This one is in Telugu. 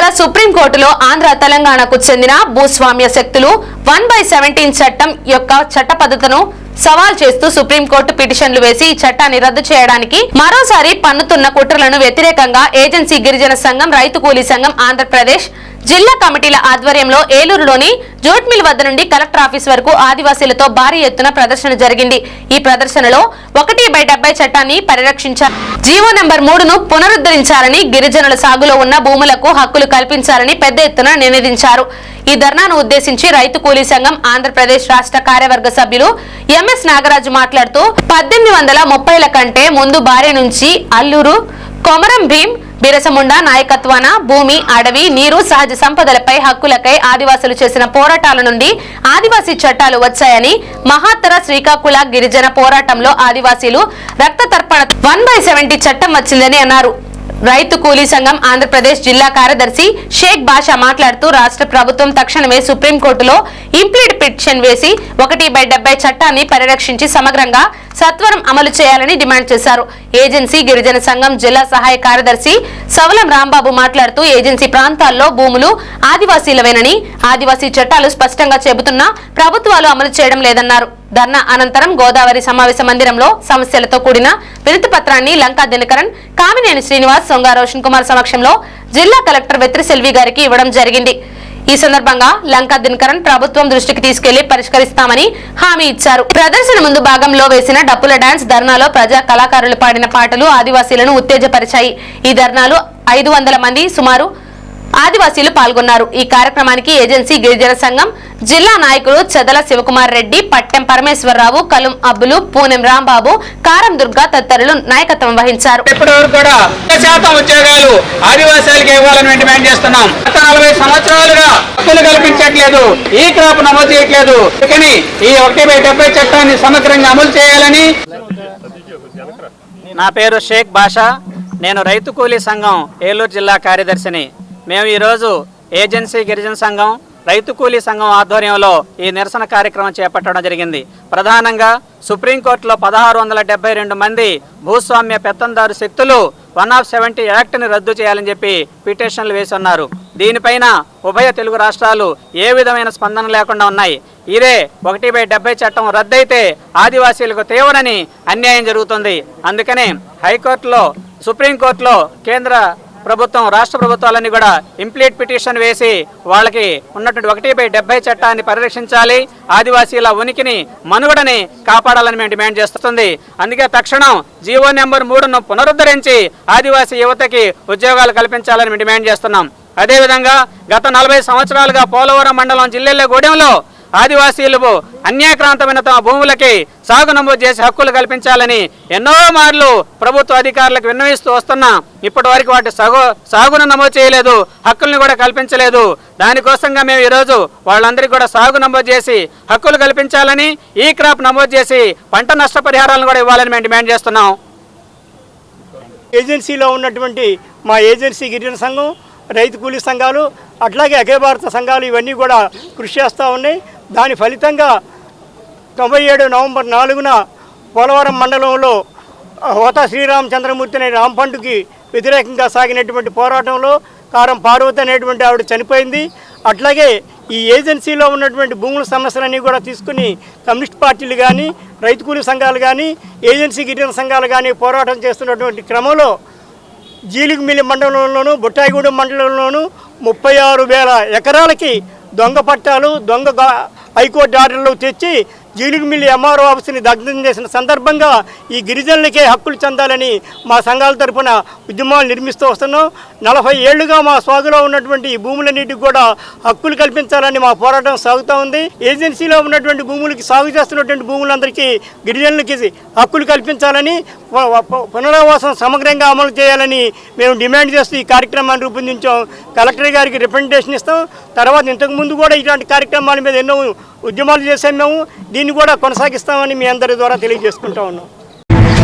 ఇటీవల సుప్రీంకోర్టులో ఆంధ్ర తెలంగాణకు చెందిన భూస్వామ్య శక్తులు 1/17 చట్టం యొక్క చట్టబద్ధతను సవాల్ చేస్తూ సుప్రీంకోర్టు పిటిషన్లు వేసి ఈ చట్టాన్ని రద్దు చేయడానికి మరోసారి పన్నుతున్న కుట్రలను వ్యతిరేకంగా ఏజెన్సీ గిరిజన సంఘం, రైతు కూలీ సంఘం ఆంధ్రప్రదేశ్ జిల్లా కమిటీల ఆధ్వర్యంలో ఏలూరులోని జూట్ మిల్ వద్ద నుండి కలెక్టర్ ఆఫీస్ వరకు ఆదివాసీలతో భారీ ఎత్తున ప్రదర్శన జరిగింది. ఈ ప్రదర్శనలో 1/70 చట్టాన్ని పరిరక్షించారు, జీవో నంబర్ 3ను పునరుద్ధరించాలని, గిరిజనుల సాగులో ఉన్న భూములకు హక్కులు కల్పించాలని పెద్ద ఎత్తున నినదించారు. ఈ ధర్నాను ఉద్దేశించి రైతు కూలీ సంఘం ఆంధ్రప్రదేశ్ రాష్ట్ర కార్యవర్గ సభ్యులు ఎంఎస్ నాగరాజు మాట్లాడుతూ 1830ల కంటే ముందు భారీ నుంచి అల్లూరు కొమరం భీం బిరసముండ నాయకత్వాన భూమి, అడవి, నీరు, సహజ సంపదలపై హక్కులకై ఆదివాసులు చేసిన పోరాటాల నుండి ఆదివాసీ చట్టాలు వచ్చాయని, మహాత్తర శ్రీకాకుళ గిరిజన పోరాటంలో ఆదివాసీలు రక్త తర్పణ 1/70 చట్టం వచ్చిందని అన్నారు. రైతు కూలీ సంఘం ఆంధ్రప్రదేశ్ జిల్లా కార్యదర్శి షేక్ బాషా మాట్లాడుతూ రాష్ట్ర ప్రభుత్వం తక్షణమే సుప్రీంకోర్టులో ఇంప్లీడ్ పిటిషన్ వేసి 1/70 చట్టాన్ని పరిరక్షించి సమగ్రంగా సత్వరం అమలు చేయాలని డిమాండ్ చేశారు. ఏజెన్సీ గిరిజన సంఘం జిల్లా సహాయ కార్యదర్శి సవలం రాంబాబు మాట్లాడుతూ ఏజెన్సీ ప్రాంతాల్లో భూములు ఆదివాసీలవేనని, ఆదివాసీ చట్టాలు స్పష్టంగా చెబుతున్నా ప్రభుత్వాలు అమలు చేయడం లేదన్నారు. ధర్నా అనంతరం గోదావరి సమావేశ మందిరంలో సమస్యలతో కూడిన వినతి పత్రాన్ని లంకా దినకరన్, కామినేని శ్రీనివాస్, సొంగా రోషన్ కుమార్ సమక్షంలో జిల్లా కలెక్టర్ వెత్రి సెల్వి గారికి ఇవ్వడం జరిగింది. ఈ సందర్భంగా లంకా దినకరన్ ప్రభుత్వం దృష్టికి తీసుకెళ్లి పరిష్కరిస్తామని హామీ ఇచ్చారు. ప్రదర్శన ముందు భాగంలో వేసిన డప్పుల డాన్స్, ధర్నాలో ప్రజా కళాకారులు పాడిన పాటలు ఆదివాసీలను ఉత్తేజపరిచాయి. ఈ ధర్నాలో 500 మంది సుమారు ఆదివాసీలు పాల్గొన్నారు. ఈ కార్యక్రమానికి ఏజెన్సీ గిరిజన సంఘం జిల్లా నాయకులు చెదల శివకుమార్ రెడ్డి, పట్టెం పరమేశ్వరరావు, కలుం అబ్బులు, పూనెం రాంబాబు, కారం దుర్గా తదితరులు నాయకత్వం వహించారు. ఇప్పటివరకు కూడా 100% ఉద్యోగాలు ఆదివాసీలకు ఇవ్వాలని డిమాండ్ చేస్తున్నాం. 40 సంవత్సరాలుగా హక్కులు కల్పించట్లేదు, ఈ క్రాప్ నమోదు చేయట్లేదు. కానీ ఈ 1/70 చట్టాన్ని సమగ్రంగా అమలు చేయాలని. నా పేరు షేక్ బాషా, నేను రైతు కూలీ సంఘం ఏలూరు జిల్లా కార్యదర్శిని. మేము ఈరోజు ఏజెన్సీ గిరిజన సంఘం, రైతు కూలీ సంఘం ఆధ్వర్యంలో ఈ నిరసన కార్యక్రమం చేపట్టడం జరిగింది. ప్రధానంగా సుప్రీంకోర్టులో 1672 మంది భూస్వామ్య పెత్తందారు శక్తులు 1/70 యాక్ట్ని రద్దు చేయాలని చెప్పి పిటిషన్లు వేసి ఉన్నారు. దీనిపైన ఉభయ తెలుగు రాష్ట్రాలు ఏ విధమైన స్పందన లేకుండా ఉన్నాయి. ఇదే 1/70 చట్టం రద్దయితే ఆదివాసీలకు తీవ్రని అన్యాయం జరుగుతుంది. అందుకనే హైకోర్టులో, సుప్రీంకోర్టులో కేంద్ర ప్రభుత్వం, రాష్ట్ర ప్రభుత్వాలన్నీ కూడా ఇంప్లీట్ పిటిషన్ వేసి వాళ్ళకి ఉన్నటువంటి 1/70 చట్టాన్ని పరిరక్షించాలి, ఆదివాసీల ఉనికిని, మనుగడని కాపాడాలని మేము డిమాండ్ చేస్తుంది. అందుకే తక్షణం జీవో నెంబర్ 3ను పునరుద్ధరించి ఆదివాసీ యువతకి ఉద్యోగాలు కల్పించాలని మేము డిమాండ్ చేస్తున్నాం. అదేవిధంగా గత 40 సంవత్సరాలుగా పోలవరం మండలం జిల్లెళ్ళగూడెంలో ఆదివాసీలకు అన్యాక్రాంతమైన తమ భూములకి సాగు నమోదు చేసి హక్కులు కల్పించాలని ఎన్నో మార్లు ప్రభుత్వ అధికారులకు విన్నవిస్తూ వస్తున్నా. ఇప్పటి వరకు వాటి సాగును నమోదు చేయలేదు, హక్కుల్ని కూడా కల్పించలేదు. దానికోసంగా మేము ఈరోజు వాళ్ళందరికీ కూడా సాగు నమోదు చేసి హక్కులు కల్పించాలని, ఈ క్రాప్ నమోదు చేసి పంట నష్టపరిహారాలను కూడా ఇవ్వాలని మేము డిమాండ్ చేస్తున్నాం. ఏజెన్సీలో ఉన్నటువంటి మా ఏజెన్సీ గిరిజన సంఘం, రైతు కూలీ సంఘాలు, అట్లాగే అఖిల భారత సంఘాలు ఇవన్నీ కూడా కృషి చేస్తూ ఉన్నాయి. దాని ఫలితంగా 97 నవంబర్ 4న పోలవరం మండలంలో హోతా శ్రీరామచంద్రమూర్తి అనే రాంపండుకి వ్యతిరేకంగా సాగినటువంటి పోరాటంలో కారం పార్వతి అనేటువంటి ఆవిడ చనిపోయింది. అట్లాగే ఈ ఏజెన్సీలో ఉన్నటువంటి భూముల సమస్యలన్నీ కూడా తీసుకుని కమ్యూనిస్ట్ పార్టీలు కానీ, రైతు కూలీ సంఘాలు కానీ, ఏజెన్సీ గిరిజన సంఘాలు కానీ పోరాటం చేస్తున్నటువంటి క్రమంలో జీలిగిమిల్లి మండలంలోనూ, బుట్టాయిగూడెం మండలంలోనూ 36,000 ఎకరాలకి దొంగ పట్టాలు, దొంగ హైకోర్టు ఆర్డర్లు తెచ్చి జీలిగిమిల్లి ఎంఆర్ఓ ఆఫీస్ని దగ్ధం చేసిన సందర్భంగా ఈ గిరిజనులకే హక్కులు చెందాలని మా సంఘాల తరఫున ఉద్యమాలు నిర్మిస్తూ వస్తున్నాం. 40 ఏళ్లుగా మా సాగులో ఉన్నటువంటి ఈ భూములన్నిటికి కూడా హక్కులు కల్పించాలని మా పోరాటం సాగుతూ ఉంది. ఏజెన్సీలో ఉన్నటువంటి భూములకి, సాగు చేస్తున్నటువంటి భూములందరికీ గిరిజనులకి హక్కులు కల్పించాలని, పునరావాసం సమగ్రంగా అమలు చేయాలని మేము డిమాండ్ చేస్తూ ఈ కార్యక్రమాన్ని రూపొందించాం. కలెక్టర్ గారికి రిప్రజెంటేషన్ ఇస్తాం. తర్వాత ఇంతకుముందు కూడా ఇలాంటి కార్యక్రమాల మీద ఎన్నో ఉద్యమాలు చేసాం. మేము దీన్ని కూడా కొనసాగిస్తామని మీ అందరి ద్వారా తెలియజేసుకుంటా ఉన్నాం.